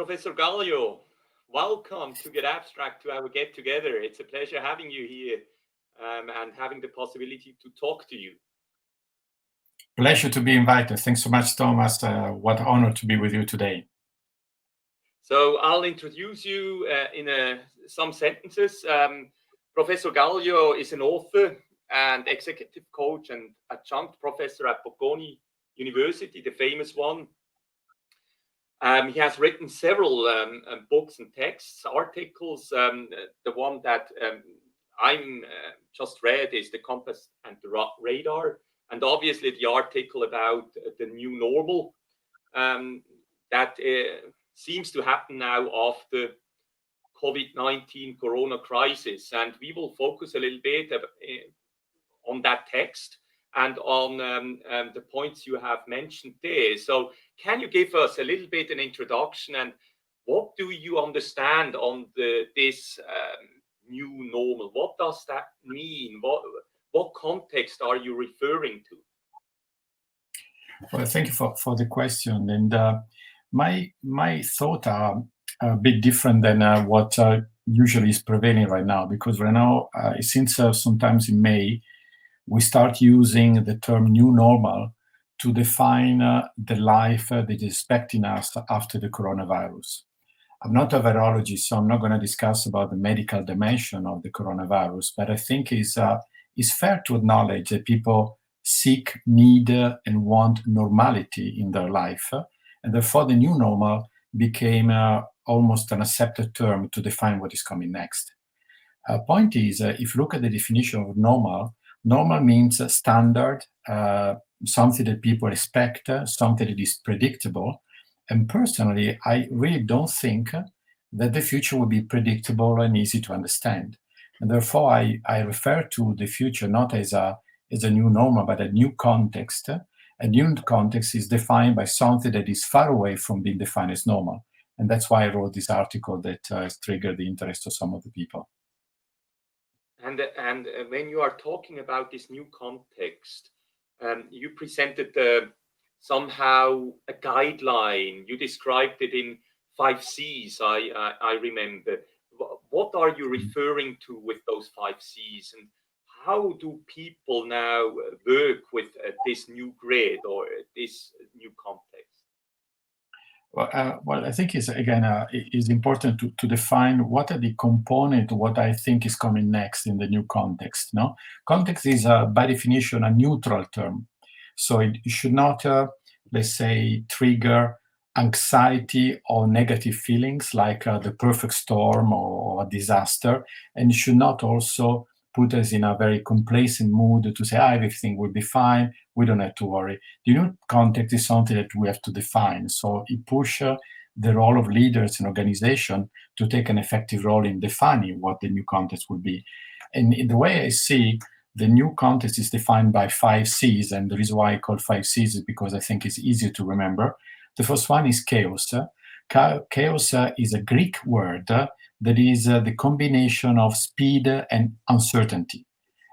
Professor Gallo, welcome to getAbstract, to our get-together. It's a pleasure having you here and having the possibility to talk to you. Pleasure to be invited. Thanks so much, Thomas. What honor to be with you today. So I'll introduce you in some sentences. Professor Gallo is an author and executive coach and adjunct professor at Bocconi University, the famous one. He has written several books and texts, articles. The one that I'm just read is The Compass and the Radar, and obviously the article about the new normal that seems to happen now after COVID-19 corona crisis. And we will focus a little bit on that text and on the points you have mentioned there. So can you give us a little bit an introduction, and what do you understand on this new normal? What does that mean? What context are you referring to? Well, thank you for the question. And my thoughts are a bit different than what usually is prevailing right now, because right now, since sometimes in May, we start using the term new normal to define the life that is expecting us after the coronavirus. I'm not a virologist, so I'm not going to discuss about the medical dimension of the coronavirus, but I think it's fair to acknowledge that people seek, need, and want normality in their life, and therefore the new normal became almost an accepted term to define what is coming next. Point is, if you look at the definition of normal means standard, something that people expect, something that is predictable. And personally, I really don't think that the future will be predictable and easy to understand. And therefore, I refer to the future not as a new normal, but a new context. A new context is defined by something that is far away from being defined as normal. And that's why I wrote this article that has triggered the interest of some of the people. And when you are talking about this new context, you presented somehow a guideline. You described it in 5 C's, I remember. What are you referring to with those 5 C's? And how do people now work with this new grid or this new context? Well, I think it's important to define what are the components, what I think is coming next in the new context. No, context is by definition a neutral term, so it should not, let's say, trigger anxiety or negative feelings like the perfect storm or a disaster, and it should not also put us in a very complacent mood to say, everything will be fine, we don't have to worry. The new context is something that we have to define. So it pushes the role of leaders and organization to take an effective role in defining what the new context will be. And in the way I see, the new context is defined by 5 C's, and the reason why I call 5 C's is because I think it's easier to remember. The first one is chaos. Chaos is a Greek word that is the combination of speed and uncertainty.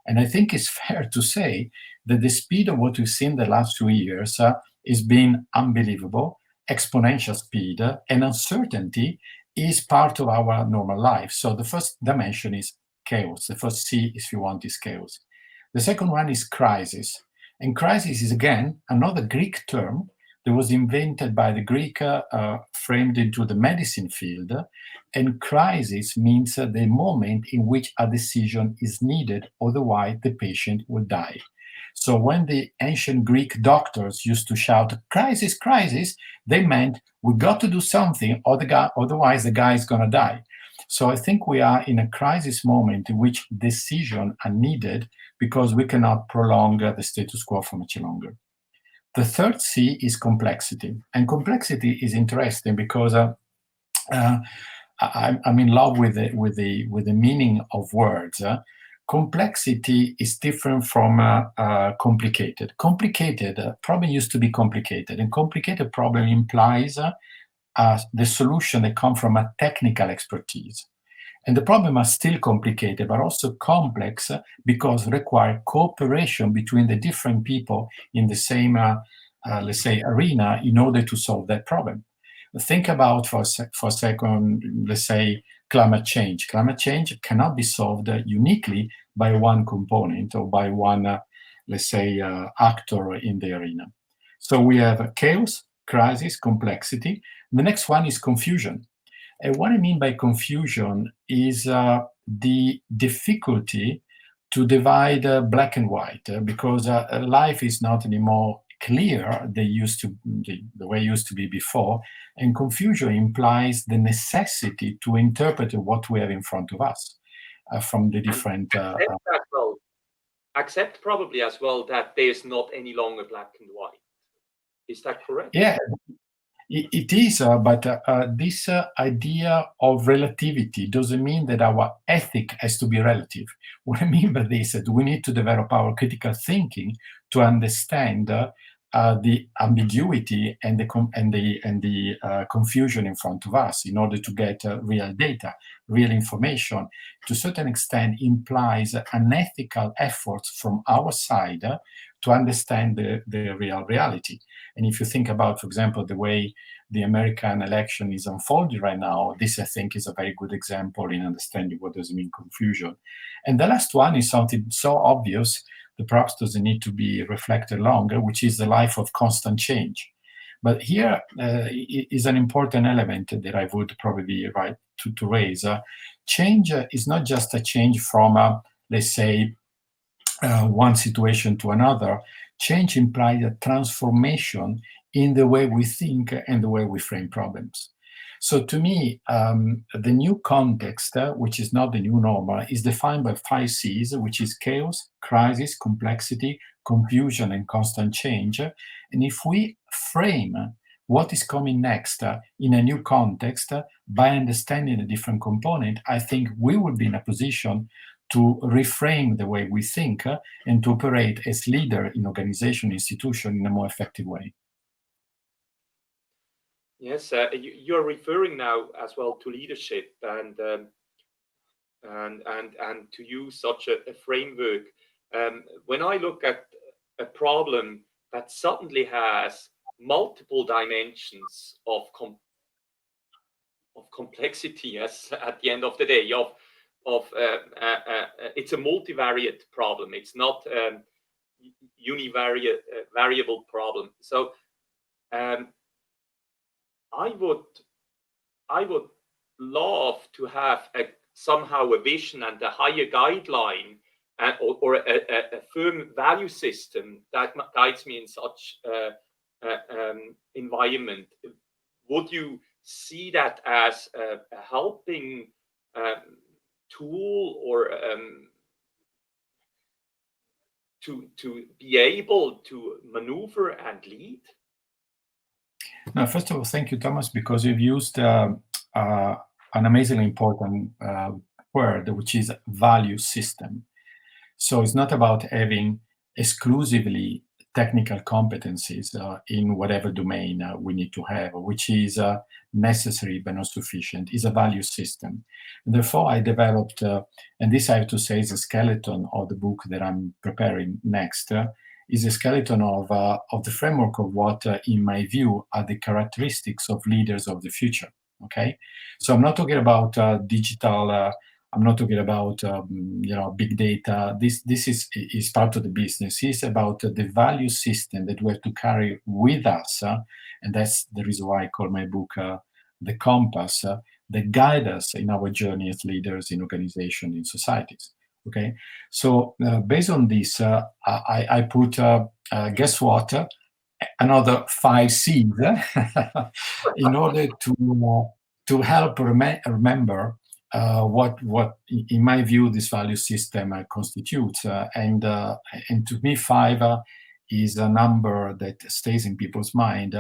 And I think it's fair to say that the speed of what we've seen the last 2 years has been unbelievable, exponential speed, and uncertainty is part of our normal life. So the first dimension is chaos. The first C, if you want, is chaos. The second one is crisis. And crisis is, again, another Greek term that was invented by the Greek, framed into the medicine field. And crisis means the moment in which a decision is needed, otherwise the patient will die. So when the ancient Greek doctors used to shout, crisis, crisis, they meant we got to do something, otherwise the guy is going to die. So I think we are in a crisis moment in which decisions are needed because we cannot prolong the status quo for much longer. The third C is complexity. And complexity is interesting because I'm in love with the meaning of words. Complexity is different from complicated. Complicated problem used to be complicated, and complicated problem implies the solution that comes from a technical expertise. And the problem are still complicated, but also complex because require cooperation between the different people in the same, let's say, arena in order to solve that problem. Think about for a second, let's say, climate change. Climate change cannot be solved uniquely by one component or by one, let's say, actor in the arena. So we have chaos, crisis, complexity. The next one is confusion. And what I mean by confusion is the difficulty to divide black and white, because life is not anymore clear the way it used to be before, and confusion implies the necessity to interpret what we have in front of us from the different. Accept probably as well that there's not any longer black and white. Is that correct? Yeah. It is, but this idea of relativity doesn't mean that our ethic has to be relative. What I mean by this is that we need to develop our critical thinking to understand the ambiguity and the confusion in front of us in order to get real data, real information. To a certain extent, implies unethical efforts from our side to understand the real reality. And if you think about, for example, the way the American election is unfolding right now, this, I think, is a very good example in understanding what does it mean confusion. And the last one is something so obvious that perhaps doesn't need to be reflected longer, which is the life of constant change. But here is an important element that I would probably be right to raise. Change is not just a change from, let's say, one situation to another. Change implies a transformation in the way we think and the way we frame problems. So to me, the new context, which is not the new normal, is defined by 5 C's, which is chaos, crisis, complexity, confusion, and constant change. And if we frame what is coming next in a new context by understanding a different component, I think we will be in a position to reframe the way we think and to operate as leader in organization, institution in a more effective way. Yes, you're referring now as well to leadership and to use such a framework. When I look at a problem that suddenly has multiple dimensions of complexity, yes, at the end of the day, it's a multivariate problem. It's not univariable problem. So I would love to have somehow a vision and a higher guideline or a firm value system that guides me in such environment. Would you see that as a helping tool or to be able to maneuver and lead? Now, first of all, thank you, Thomas, because you've used an amazingly important word, which is value system. So it's not about having exclusively technical competencies in whatever domain we need to have, which is necessary but not sufficient. It's a value system. And therefore, I developed, and this I have to say is a skeleton of the book that I'm preparing next, is a skeleton of the framework of what, in my view, are the characteristics of leaders of the future. Okay, so I'm not talking about digital. I'm not talking about big data. This is part of the business. It's about the value system that we have to carry with us, and that's the reason why I call my book the compass that guide us in our journey as leaders in organizations, in societies. Okay, so based on this, I put guess what, another 5 C's in order to help remember what in my view this value system constitutes, and to me 5 is a number that stays in people's mind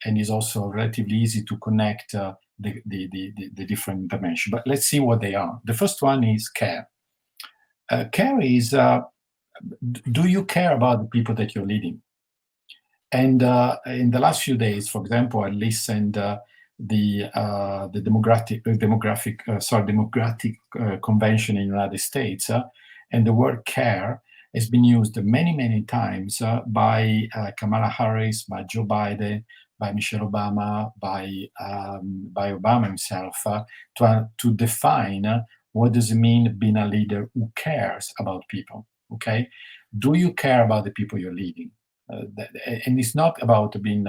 and is also relatively easy to connect the different dimensions. But let's see what they are. The first one is care. Care is, do you care about the people that you're leading? And in the last few days, for example, I listened the Democratic Convention in the United States, and the word care has been used many, many times by Kamala Harris, by Joe Biden, by Michelle Obama, by Obama himself, to define what does it mean being a leader who cares about people. Okay, do you care about the people you're leading? And it's not about being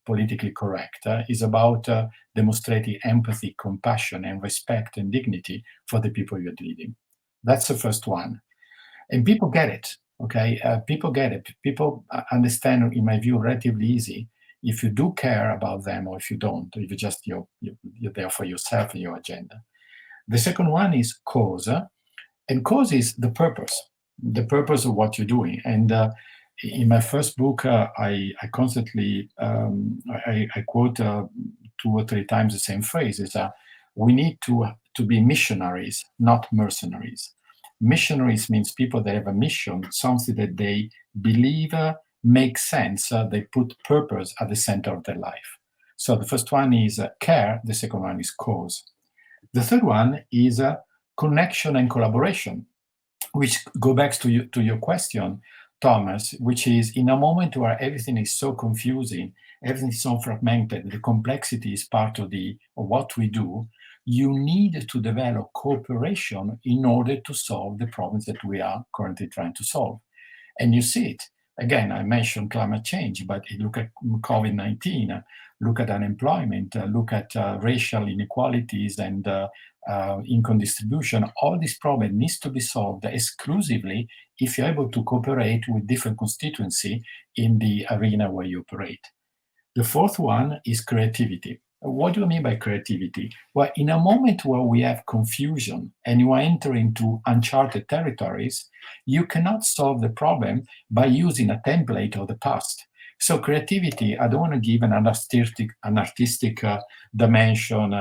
politically correct. It's about demonstrating empathy, compassion, and respect and dignity for the people you're leading. That's the first one. And people get it. Okay, people get it. People understand, in my view, relatively easy if you do care about them or if you don't. If you're there for yourself and your agenda. The second one is cause, and cause is the purpose of what you're doing. And in my first book, I constantly I quote 2 or 3 times the same phrase: is we need to be missionaries, not mercenaries. Missionaries means people that have a mission, something that they believe makes sense. They put purpose at the center of their life. So the first one is care. The second one is cause. The third one is connection and collaboration, which go back to your question, Thomas, which is in a moment where everything is so confusing, everything is so fragmented, the complexity is part of what we do. You need to develop cooperation in order to solve the problems that we are currently trying to solve. And you see it. Again, I mentioned climate change, but look at COVID-19, look at unemployment, look at racial inequalities and income distribution. All this problem needs to be solved exclusively if you're able to cooperate with different constituency in the arena where you operate. The fourth one is creativity. What do you mean by creativity? Well, in a moment where we have confusion and you are entering into uncharted territories, you cannot solve the problem by using a template of the past. So creativity, I don't want to give an artistic dimension,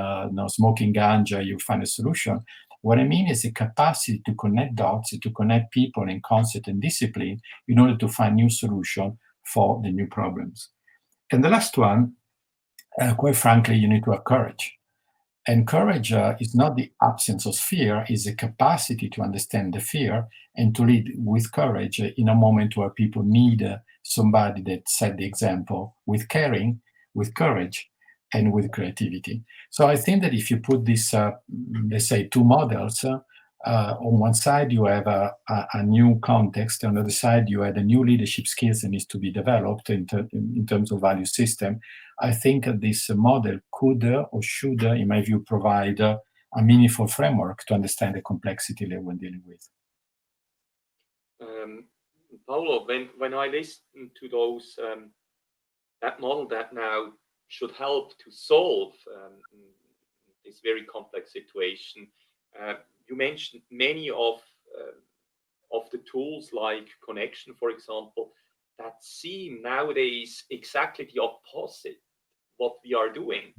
smoking ganja, you find a solution. What I mean is the capacity to connect dots, to connect people and concept and discipline in order to find new solution for the new problems. And the last one, quite frankly, you need to have courage. And courage is not the absence of fear, is the capacity to understand the fear and to lead with courage in a moment where people need somebody that set the example with caring, with courage, and with creativity. So I think that if you put these, let's say, 2 models, on one side you have a new context, on the other side you have the new leadership skills that needs to be developed in terms of value system. I think this model could or should, in my view, provide a meaningful framework to understand the complexity that we're dealing with. Paolo, when I listen to those, that model that now should help to solve this very complex situation, you mentioned many of the tools like connection, for example, that seem nowadays exactly the opposite what we are doing.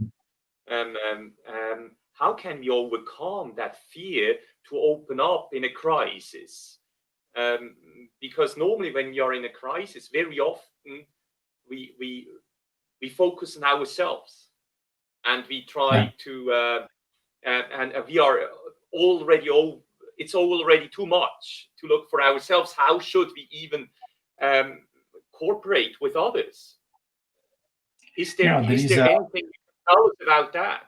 How can we overcome that fear to open up in a crisis? Because normally when you are in a crisis, very often we focus on ourselves and we try to and we are already it's already too much to look for ourselves. How should we even cooperate with others? Is there anything you can tell us about that?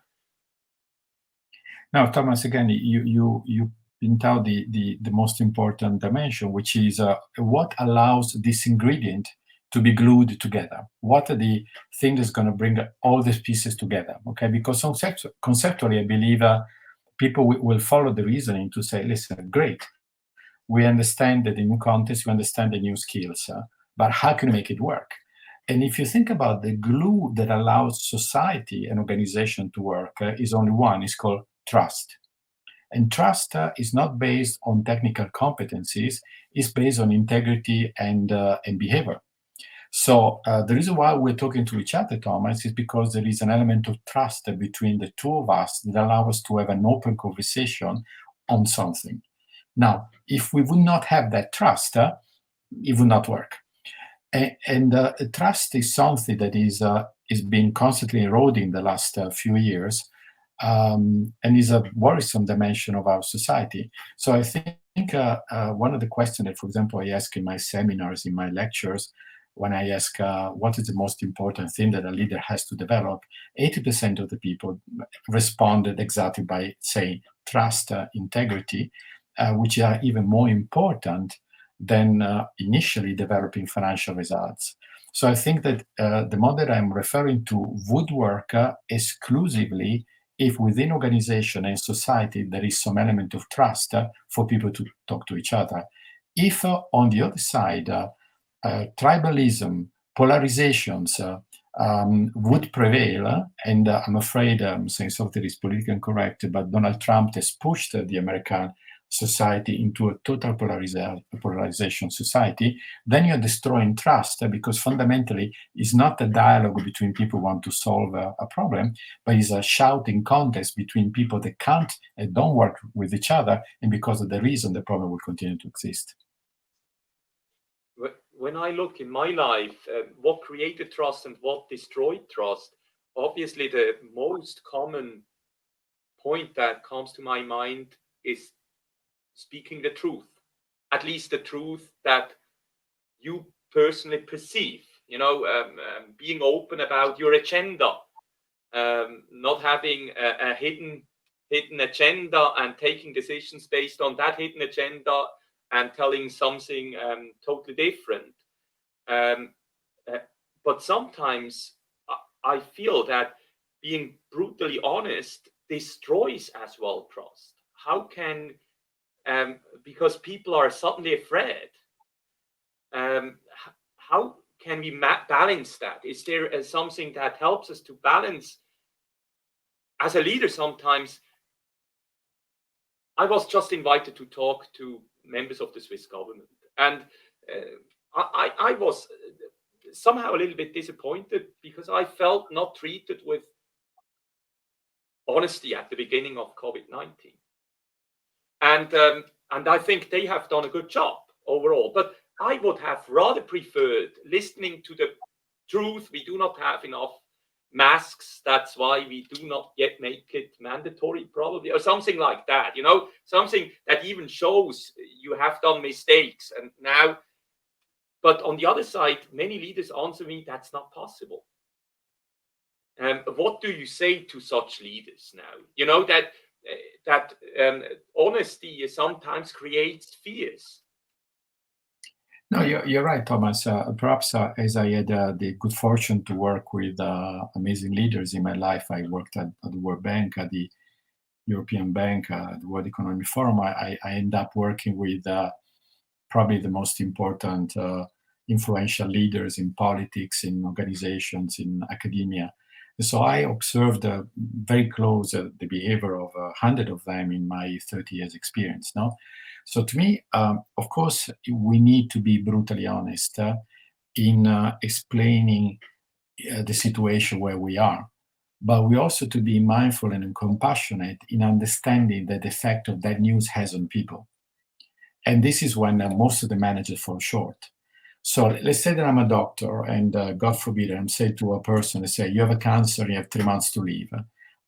Now, Thomas, again, you point out the most important dimension, which is what allows this ingredient to be glued together. What are the things that's going to bring all these pieces together? Okay, because conceptually, I believe people will follow the reasoning to say, listen, great, we understand the new context, we understand the new skills, but how can we make it work? And if you think about the glue that allows society and organization to work, is only one, it's called trust. And trust is not based on technical competencies, it's based on integrity and behavior. So the reason why we're talking to each other, Thomas, is because there is an element of trust between the two of us that allows us to have an open conversation on something. Now, if we would not have that trust, it would not work. And trust is something that is being constantly eroding the last few years, and is a worrisome dimension of our society. So I think one of the questions that, for example, I ask in my seminars, in my lectures, when I ask what is the most important thing that a leader has to develop, 80% of the people responded exactly by saying trust, integrity, which are even more important than initially developing financial results. So I think that the model I'm referring to would work exclusively if within organization and society there is some element of trust for people to talk to each other. If on the other side, tribalism, polarizations would prevail, and I'm afraid I'm saying something is politically incorrect, but Donald Trump has pushed the American society into a total polarization society, then you're destroying trust, because fundamentally it's not a dialogue between people who want to solve a problem, but it's a shouting contest between people that can't and don't work with each other, and because of the reason the problem will continue to exist. When I look in my life, what created trust and what destroyed trust, obviously the most common point that comes to my mind is speaking the truth, at least the truth that you personally perceive, being open about your agenda, not having a hidden agenda and taking decisions based on that hidden agenda and telling something totally different. But sometimes I feel that being brutally honest destroys as well trust. How can, because people are suddenly afraid, how can we balance that? Is there something that helps us to balance? As a leader, sometimes I was just invited to talk to members of the Swiss government, and I was somehow a little bit disappointed because I felt not treated with honesty at the beginning of COVID-19. And I think they have done a good job overall, but I would have rather preferred listening to the truth. We do not have enough masks. That's why we do not yet make it mandatory, probably, or something like that, something that even shows you have done mistakes. And now, but on the other side, many leaders answer me, that's not possible. What do you say to such leaders now? That honesty sometimes creates fears. No, you're right, Thomas. Perhaps as I had the good fortune to work with amazing leaders in my life, I worked at the World Bank, at the European Bank, the World Economic Forum. I end up working with probably the most important influential leaders in politics, in organizations, in academia. So I observed very close the behavior of 100 of them in my 30 years experience. No, so to me, of course, we need to be brutally honest in explaining the situation where we are, but we also to be mindful and compassionate in understanding that the effect of that news has on people. And this is when most of the managers fall short. So let's say that I'm a doctor and God forbid, I'm saying to a person, let's say, you have a cancer, you have 3 months to live.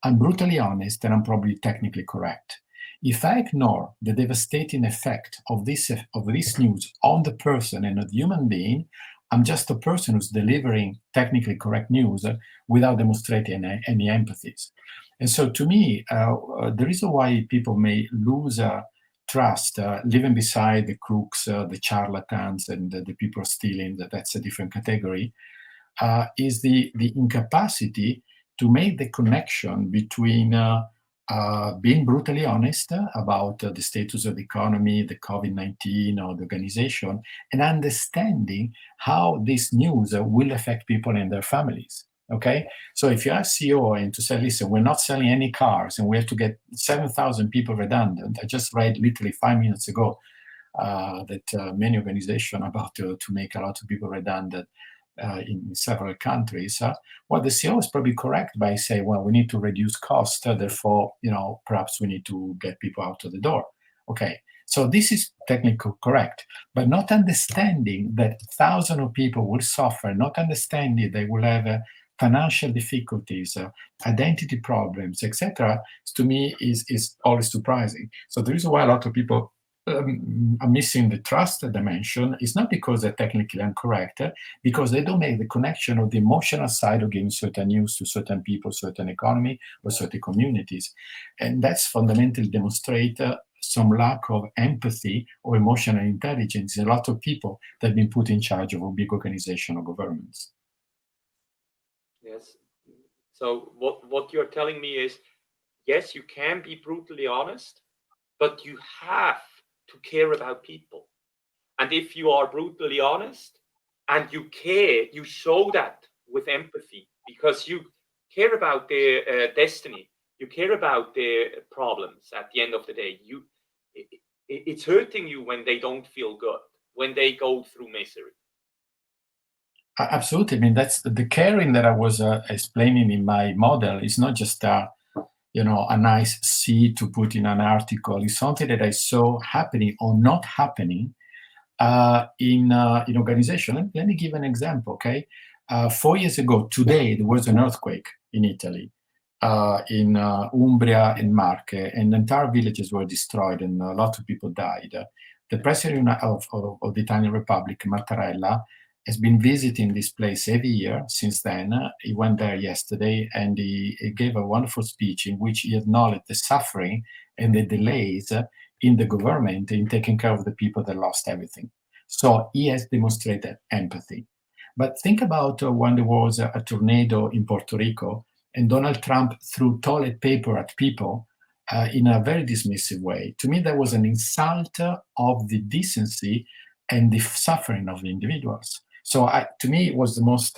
I'm brutally honest and I'm probably technically correct. If I ignore the devastating effect of this news on the person and the human being, I'm just a person who's delivering technically correct news without demonstrating any empathies. And so to me, the reason why people may lose trust, living beside the crooks, the charlatans, and the people stealing, that's a different category, is the incapacity to make the connection between being brutally honest about the status of the economy, the COVID-19, or the organization, and understanding how this news will affect people and their families. Okay, so if you're a CEO and to say, listen, we're not selling any cars and we have to get 7,000 people redundant. I just read literally 5 minutes ago that many organizations are about to make a lot of people redundant in several countries. Well, the CEO is probably correct by saying, well, we need to reduce costs, therefore, perhaps we need to get people out of the door. Okay, so this is technically correct, but not understanding that thousands of people will suffer, not understanding they will have financial difficulties, identity problems, etc., to me is always surprising. So the reason why a lot of people are missing the trust dimension is not because they're technically incorrect, because they don't make the connection of the emotional side of giving certain news to certain people, certain economy, or certain communities. And that's fundamentally demonstrate some lack of empathy or emotional intelligence in a lot of people that have been put in charge of a big organization or governments. Yes. So what you're telling me is, yes, you can be brutally honest, but you have to care about people. And if you are brutally honest and you care, you show that with empathy because you care about their destiny. You care about their problems at the end of the day. It's hurting you when they don't feel good, when they go through misery. Absolutely. I mean, that's the caring that I was explaining in my model is not just a nice seed to put in an article. It's something that I saw happening or not happening in organization. Let me give an example, okay? 4 years ago, today, there was an earthquake in Italy, in Umbria and Marche, and entire villages were destroyed and a lot of people died. The president of the Italian Republic, Mattarella, has been visiting this place every year since then. He went there yesterday and he gave a wonderful speech in which he acknowledged the suffering and the delays in the government in taking care of the people that lost everything. So he has demonstrated empathy. But think about when there was a tornado in Puerto Rico and Donald Trump threw toilet paper at people in a very dismissive way. To me, that was an insult of the decency and the suffering of the individuals. So to me, it was the most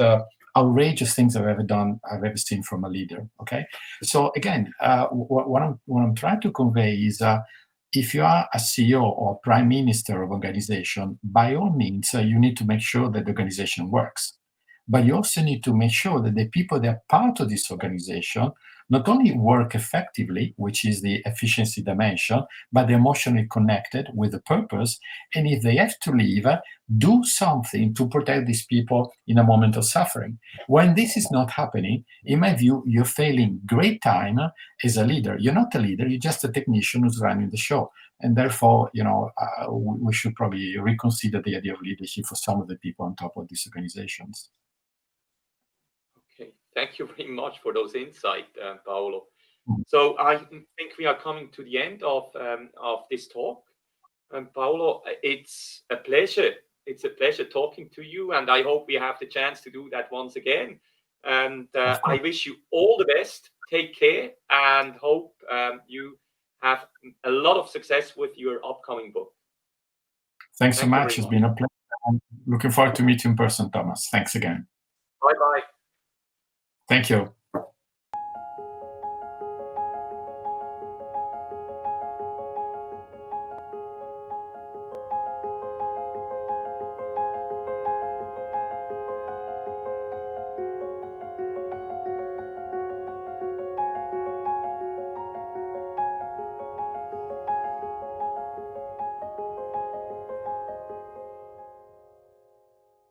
outrageous things I've ever seen from a leader. Okay, so again, what I'm trying to convey is if you are a CEO or prime minister of organization, by all means, you need to make sure that the organization works. But you also need to make sure that the people that are part of this organization not only work effectively, which is the efficiency dimension, but they're emotionally connected with the purpose. And if they have to leave, do something to protect these people in a moment of suffering. When this is not happening, in my view, you're failing great time as a leader. You're not a leader, you're just a technician who's running the show. And therefore, we should probably reconsider the idea of leadership for some of the people on top of these organizations. Okay, thank you very much for those insights, Paolo. So I think we are coming to the end of this talk. Paolo, it's a pleasure. It's a pleasure talking to you, and I hope we have the chance to do that once again. And I wish you all the best. Take care, and hope you have a lot of success with your upcoming book. Thanks so much. It's been a pleasure. I'm looking forward to meet you in person, Thomas. Thanks again. Bye-bye. Thank you.